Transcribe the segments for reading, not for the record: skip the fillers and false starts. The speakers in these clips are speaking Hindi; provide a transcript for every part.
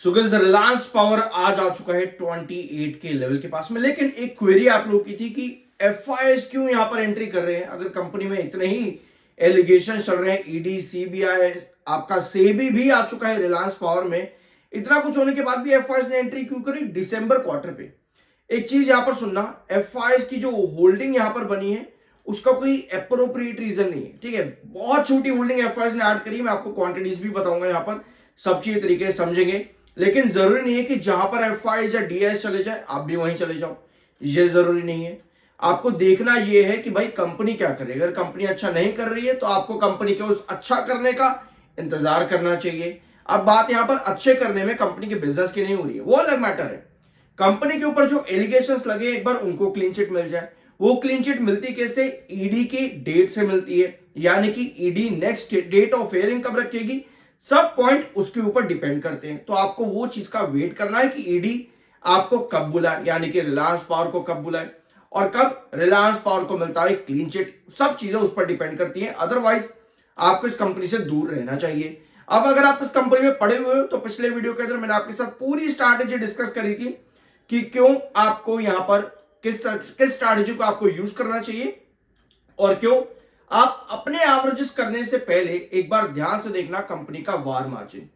सो गाइस रिलायंस पावर आज आ चुका है 28 के लेवल के पास में। लेकिन एक क्वेरी आप लोगों की थी कि एफआईएस क्यों यहां पर एंट्री कर रहे हैं अगर कंपनी में इतने ही एलिगेशन चल रहे हैं। ईडी सीबीआई आपका सेबी भी आ चुका है रिलायंस पावर में। इतना कुछ होने के बाद भी एफआईएस ने एंट्री क्यों करी दिसंबर क्वार्टर पे? एक चीज यहां पर सुनना, एफआईएस की जो होल्डिंग यहां पर बनी है उसका कोई एप्रोप्रिएट रीजन नहीं है। ठीक है, बहुत छोटी होल्डिंग एफआईएस ने ऐड करी। मैं आपको क्वांटिटीज भी बताऊंगा, यहां पर सब चीज तरीके से समझेंगे। लेकिन जरूरी नहीं है कि जहां पर एफआईएस या डीआईएस चले जाए आप भी वहीं चले जाओ, ये जरूरी नहीं है। आपको देखना यह है कि भाई कंपनी क्या कर रही है। अगर कंपनी अच्छा नहीं कर रही है तो आपको कंपनी के उस अच्छा करने का इंतजार करना चाहिए। अब बात यहां पर अच्छे करने में कंपनी के बिजनेस की नहीं हो रही है, वो अलग मैटर है। कंपनी के ऊपर जो एलिगेशंस लगे एक बार उनको क्लीन चिट मिल जाए। वो क्लीन चिट मिलती कैसे? ईडी की डेट से मिलती है, यानी कि ED next date of hearing कब रखेगी, सब पॉइंट उसके ऊपर डिपेंड करते हैं। तो आपको वो चीज का वेट करना है कि ईडी आपको कब बुलाए, यानी कि रिलायंस पावर को कब बुलाए और कब रिलायंस पावर को मिलता है क्लीन चिट। सब चीजें उस पर डिपेंड करती हैं। अदरवाइज आपको इस कंपनी से दूर रहना चाहिए। अब अगर आप इस कंपनी में पड़े हुए हो तो पिछले वीडियो के अंदर मैंने आपके साथ पूरी स्ट्रैटेजी डिस्कस करी थी कि क्यों आपको यहां पर किस स्ट्रैटेजी को आपको यूज करना चाहिए और क्यों आप अपने एवरेजेस करने से पहले एक बार ध्यान से देखना कंपनी का वार मार्जिन।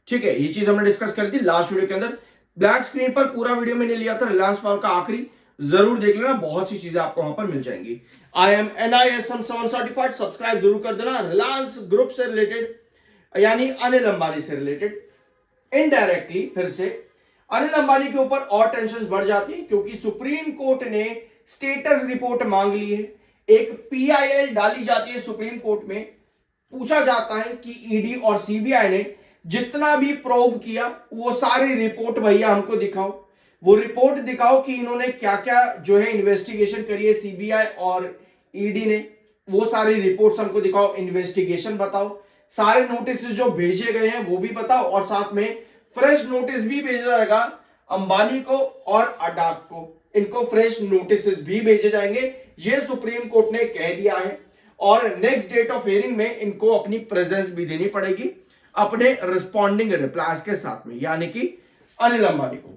ठीक है, ये चीज हमने डिस्कस करी थी लास्ट वीडियो के अंदर। ब्लैक स्क्रीन पर पूरा वीडियो मैंने लिया था रिलायंस पावर का आखिरी, जरूर देख लेना, बहुत सी चीजें आपको वहां पर मिल जाएंगी। IAM/NISM 7 सर्टिफाइड, सब्सक्राइब जरूर कर देना। रिलायंस ग्रुप से रिलेटेड यानी अनिल अंबानी से रिलेटेड इनडायरेक्टली फिर से अनिल अंबानी के ऊपर और टेंशन बढ़ जाती है क्योंकि सुप्रीम कोर्ट ने स्टेटस रिपोर्ट मांग ली है। एक पीआईएल डाली जाती है सुप्रीम कोर्ट में, पूछा जाता है कि ईडी और सीबीआई ने जितना भी प्रोब किया वो सारी रिपोर्ट भैया हमको दिखाओ। वो रिपोर्ट दिखाओ कि इन्होंने क्या क्या जो है इन्वेस्टिगेशन करी है सीबीआई और ईडी ने, वो सारी रिपोर्ट्स हमको दिखाओ। इन्वेस्टिगेशन बताओ, सारे नोटिस जो भेजे गए हैं वो भी बताओ और साथ में फ्रेश नोटिस भी भेजा जाएगा अंबानी को और अडाक को। इनको फ्रेश नोटिस भी भेजे जाएंगे, ये सुप्रीम कोर्ट ने कह दिया है। और नेक्स्ट डेट ऑफ हियरिंग में इनको अपनी प्रेजेंस भी देनी पड़ेगी अपने रिस्पॉन्डिंग रिप्लाईज के साथ में, यानी कि अनिल अंबानी को।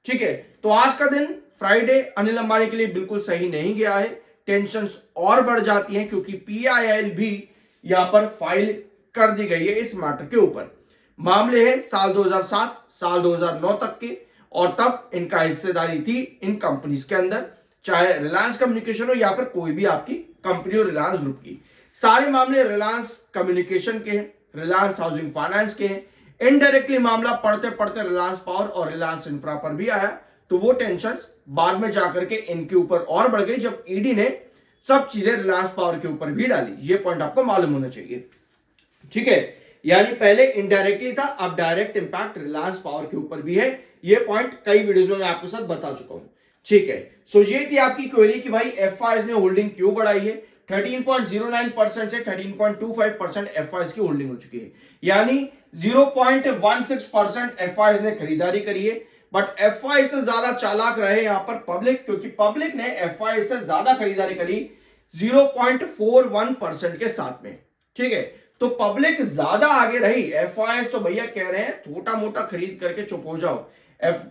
ठीक है, तो आज का दिन फ्राइडे अनिल अंबानी के लिए बिल्कुल सही नहीं गया है। टेंशन और बढ़ जाती है क्योंकि पीआईएल भी यहां पर फाइल कर दी गई है इस मैटर के ऊपर। मामले हैं साल 2007 साल 2009 तक के, और तब इनका हिस्सेदारी थी इन कंपनीज के अंदर, चाहे रिलायंस कम्युनिकेशन हो या फिर कोई भी आपकी कंपनी हो रिलायंस ग्रुप की। सारे मामले रिलायंस कम्युनिकेशन के हैं, रिलायंस हाउसिंग फाइनेंस के हैं। इनडायरेक्टली मामला पढ़ते पढ़ते रिलायंस पावर और रिलायंस इंफ्रा पर भी आया, तो वो टेंशन बाद में जाकर के इनके ऊपर और बढ़ गई जब ईडी ने सब चीजें रिलायंस पावर के ऊपर भी डाली। ये पॉइंट आपको मालूम होना चाहिए। ठीक है, यानी पहले इनडायरेक्टली था, अब डायरेक्ट इंपैक्ट रिलायंस पावर के ऊपर भी है। ये पॉइंट कई वीडियोस में मैं आपके साथ बता चुका हूं। ठीक है, सो ये थी आपकी क्वेरी कि भाई एफआईएस ने होल्डिंग क्यों बढ़ाई है। 13.09% से 13.25% एफआईएस की होल्डिंग हो चुकी है, यानी 0.16% एफआईएस ने खरीदारी करी है। बट एफआईएस से ज्यादा चालाक रहे यहां पर पब्लिक, क्योंकि पब्लिक ने एफआईएस से ज्यादा खरीदारी करी 0.41% के साथ में। ठीक है, तो पब्लिक ज्यादा आगे रही। एफआईएस तो भैया कह रहे हैं छोटा मोटा खरीद करके चुप हो जाओ,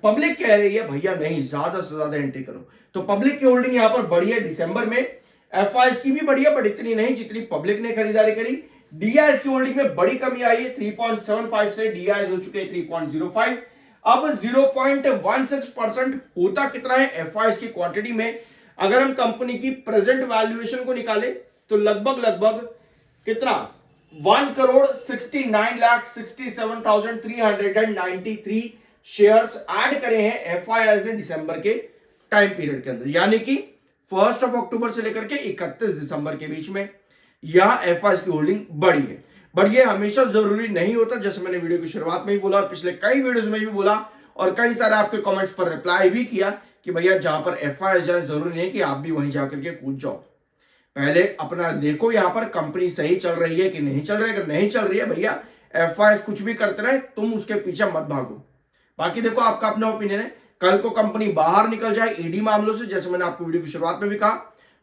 पब्लिक कह रही है भैया नहीं ज्यादा से ज्यादा एंट्री करो। तो पब्लिक की होल्डिंग यहां पर बढ़ी है दिसंबर में। एफआईएस की भी बढ़ी है बट इतनी नहीं जितनी पब्लिक ने खरीदारी करी। डीआईएस की होल्डिंग में बड़ी कमी आई है, 3.75 से डीआईएस हो चुके हैं 3.05। अब 0.16% होता कितना है एफआईएस की क्वांटिटी में? अगर हम कंपनी की प्रेजेंट वैल्यूएशन को निकाले तो लगभग कितना 1,69,67,393 शेयर्स ऐड करे हैं एफआईएस ने दिसंबर के टाइम पीरियड के अंदर, यानी कि 1 अक्टूबर से लेकर के 31 दिसंबर के बीच में यहां एफआईएस की होल्डिंग बढ़ी है। बट ये हमेशा जरूरी नहीं होता, जैसे मैंने वीडियो की शुरुआत में ही बोला और पिछले कई वीडियोस में भी बोला और कई सारे आपके कमेंट्स पर रिप्लाई भी किया कि भैया जहां पर एफआईएस जाए जरूरी नहीं कि आप भी वहीं जाकर के कूद जाओ। पहले अपना देखो यहां पर कंपनी सही चल रही है कि नहीं चल रही है। अगर नहीं चल रही है भैया एफआईएस कुछ भी करते रहे, तुम उसके पीछे मत भागो। बाकी देखो आपका अपना ओपिनियन है। कल को कंपनी बाहर निकल जाए ईडी मामलों से, जैसे मैंने आपको वीडियो की शुरुआत में भी कहा,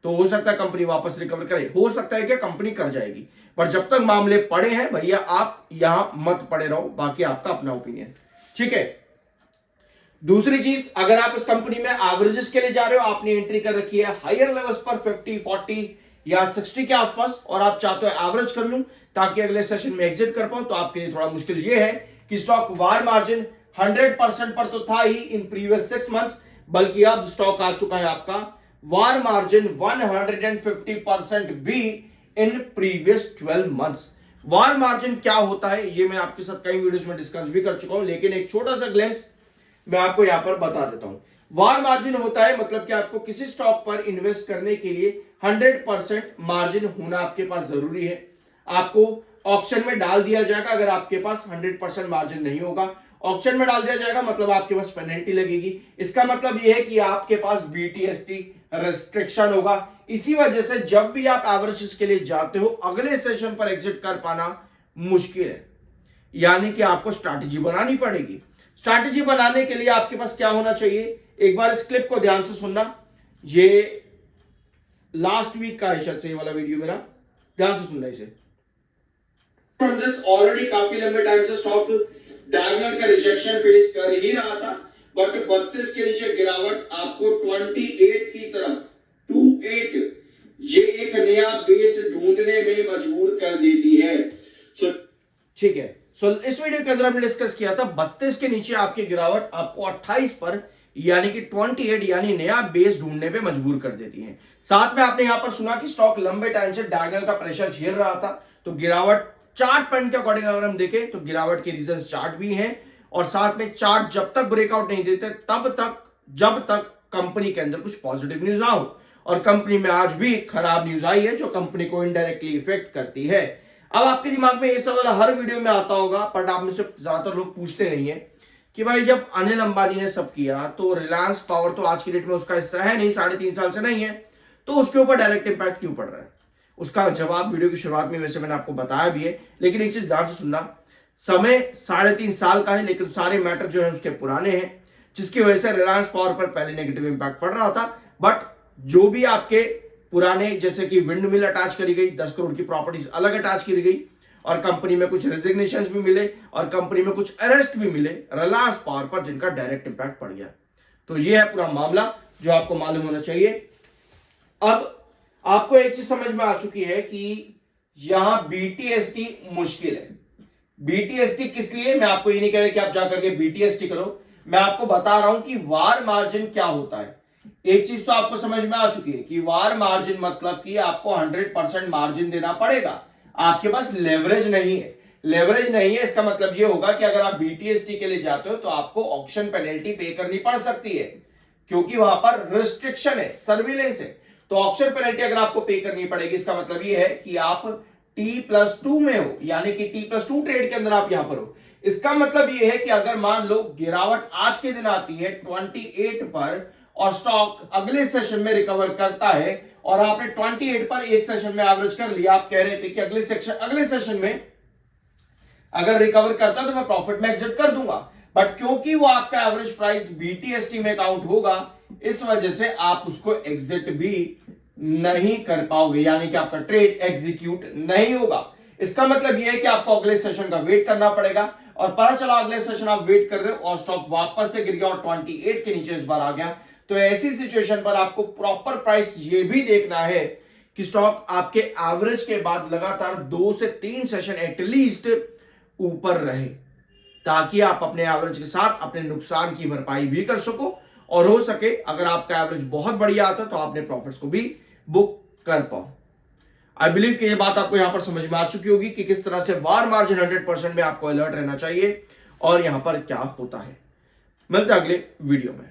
तो हो सकता है कंपनी वापस रिकवर करे, हो सकता है कि कंपनी कर जाएगी। पर जब तक मामले पड़े हैं भैया आप यहां मत पड़े रहो। बाकी आपका अपना ओपिनियन। ठीक है, दूसरी चीज, अगर आप इस कंपनी में एवरेजेस के लिए जा रहे हो, आपने एंट्री कर रखी है हायर लेवल्स पर 50, 40 या 60 के आसपास, और आप चाहते हो एवरेज कर लूं ताकि अगले सेशन में एग्जिट कर पाऊं, तो आपके लिए थोड़ा मुश्किल ये है कि स्टॉक वार मार्जिन 100% पर तो था ही इन प्रीवियस 6 मंथ्स, बल्कि अब स्टॉक आ चुका है आपका वार मार्जिन 150% भी in previous 12 months. War margin क्या होता है ये मैं आपके साथ कई वीडियोस में डिस्कस भी कर चुका हूं, लेकिन एक छोटा सा ग्लिम्स मैं आपको यहां पर बता देता हूं। वार मार्जिन होता है मतलब कि आपको किसी स्टॉक पर इन्वेस्ट करने के लिए 100% मार्जिन होना आपके पास जरूरी है। आपको ऑक्शन में डाल दिया जाएगा अगर आपके पास 100% मार्जिन नहीं होगा। ऑक्शन में डाल दिया जाएगा मतलब आपके पास पेनल्टी लगेगी। इसका मतलब यह है कि आपके पास बीटीएसटी रेस्ट्रिक्शन होगा। इसी वजह से जब भी आप एवरेजेस के लिए जाते हो, अगले सेशन पर एग्जिट कर पाना मुश्किल है, यानी कि आपको स्ट्रैटेजी बनानी पड़ेगी। स्ट्रैटेजी बनाने के लिए आपके पास क्या होना चाहिए, एक बार इस क्लिप को ध्यान से सुनना। ये लास्ट वीक का है शायद से ये वाला वीडियो मेरा, ध्यान से सुनना इसे। फ्रॉम दिस ऑलरेडी काफी लंबे टाइम से स्टॉक डायगोनल का रिजेक्शन फेस कर ही रहा था, बट 32 के नीचे गिरावट आपको 28 की तरफ 28 ये एक नया बेस ढूंढने में मजबूर कर देती है। ठीक है, इस वीडियो के अंदर हमने डिस्कस किया था 32 के नीचे आपकी गिरावट आपको 28 पर यानी कि 28 यानी नया बेस ढूंढने पे मजबूर कर देती है। साथ में आपने यहां पर सुना कि स्टॉक लंबे टाइम से डायगोनल का प्रेशर झेल रहा था, तो गिरावट चार्ट पैटर्न के अकॉर्डिंग अगर हम देखें तो गिरावट के रीजन चार्ट भी हैं, और साथ में चार्ट जब तक ब्रेकआउट नहीं देते तब तक जब तक कंपनी के अंदर कुछ पॉजिटिव न्यूज ना हो, और कंपनी में आज भी खराब न्यूज आई है जो कंपनी को इनडायरेक्टली इफेक्ट करती है। अब आपके दिमाग में ये सवाल हर वीडियो में आता होगा, बट आप में से ज्यादातर लोग पूछते नहीं है कि भाई जब अनिल अंबानी ने सब किया तो रिलायंस पावर तो आज की डेट में उसका हिस्सा है नहीं, 3.5 साल से नहीं है, तो उसके ऊपर डायरेक्ट इंपैक्ट क्यों पड़ रहा है? उसका जवाब वीडियो की शुरुआत में वैसे मैंने आपको बताया भी है, लेकिन एक चीज ध्यान से सुनना, समय 3.5 साल का है, लेकिन सारे मैटर जो है उसके पुराने हैं, जिसकी वजह से रिलायंस पावर पर पहले नेगेटिव इंपैक्ट पड़ रहा था, बट जो भी आपके पुराने जैसे कि विंड मिल अटैच करी गई, 10 करोड़ की प्रॉपर्टीज अलग अटैच की गई, और कंपनी में कुछ रेजिग्नेशंस भी मिले और कंपनी में कुछ अरेस्ट भी मिले रिलायंस पावर पर, जिनका डायरेक्ट इंपैक्ट पड़ गया। तो ये है पूरा मामला जो आपको मालूम होना चाहिए। अब आपको एक चीज समझ में आ चुकी है कि यहां बीटीएसटी मुश्किल है। बीटीएसटी किस लिए, मैं आपको ये नहीं कह रहा कि आप जाकर के बीटीएसटी करो, मैं आपको बता रहा हूं कि वार मार्जिन क्या होता है। एक चीज तो आपको समझ में आ चुकी है कि वार मार्जिन मतलब कि आपको 100% मार्जिन देना पड़ेगा। आपके पास लेवरेज नहीं है, लेवरेज नहीं है इसका मतलब यह होगा कि अगर आप बीटीएसटी के लिए जाते हो तो आपको ऑक्शन पेनल्टी पे करनी पड़ सकती है, क्योंकि वहां पर रिस्ट्रिक्शन है, सर्विलेंस है। तो ऑक्शन पेनल्टी अगर आपको पे करनी पड़ेगी, इसका मतलब यह है कि आप T+2 में हो, यानी कि T+2 ट्रेड के अंदर आप यहां पर हो। इसका मतलब यह है कि अगर मान लो गिरावट आज के दिन आती है 28 पर और स्टॉक अगले सेशन में रिकवर करता है, और आपने 28 पर एक सेशन में एवरेज कर लिया, आप कह रहे थे कि अगले सेशन में अगर रिकवर करता तो मैं प्रॉफिट में एग्जिट कर दूंगा, बट क्योंकि वो आपका एवरेज प्राइस बीटीएसटी में काउंट होगा, इस वजह से आप उसको एग्जिट भी नहीं कर पाओगे, यानी कि आपका ट्रेड एग्जीक्यूट नहीं होगा। इसका मतलब यह है कि आपको अगले सेशन का वेट करना पड़ेगा, और पता चला अगले सेशन आप वेट कर रहे हो और स्टॉक वापस से गिर गया और 28 के नीचे इस बार आ गया, तो ऐसी सिचुएशन पर आपको प्रॉपर प्राइस ये भी देखना है कि स्टॉक आपके एवरेज के बाद लगातार 2 से 3 सेशन एटलीस्ट ऊपर रहे, ताकि आप अपने एवरेज के साथ अपने नुकसान की भरपाई भी कर सको, और हो सके अगर आपका एवरेज बहुत बढ़िया आता तो आपने प्रॉफिट्स को भी बुक कर पाओ। आई बिलीव कि ये बात आपको यहां पर समझ में आ चुकी होगी कि किस तरह से वार मार्जिन 100% में आपको अलर्ट रहना चाहिए और यहां पर क्या होता है। मिलते हैं अगले वीडियो में।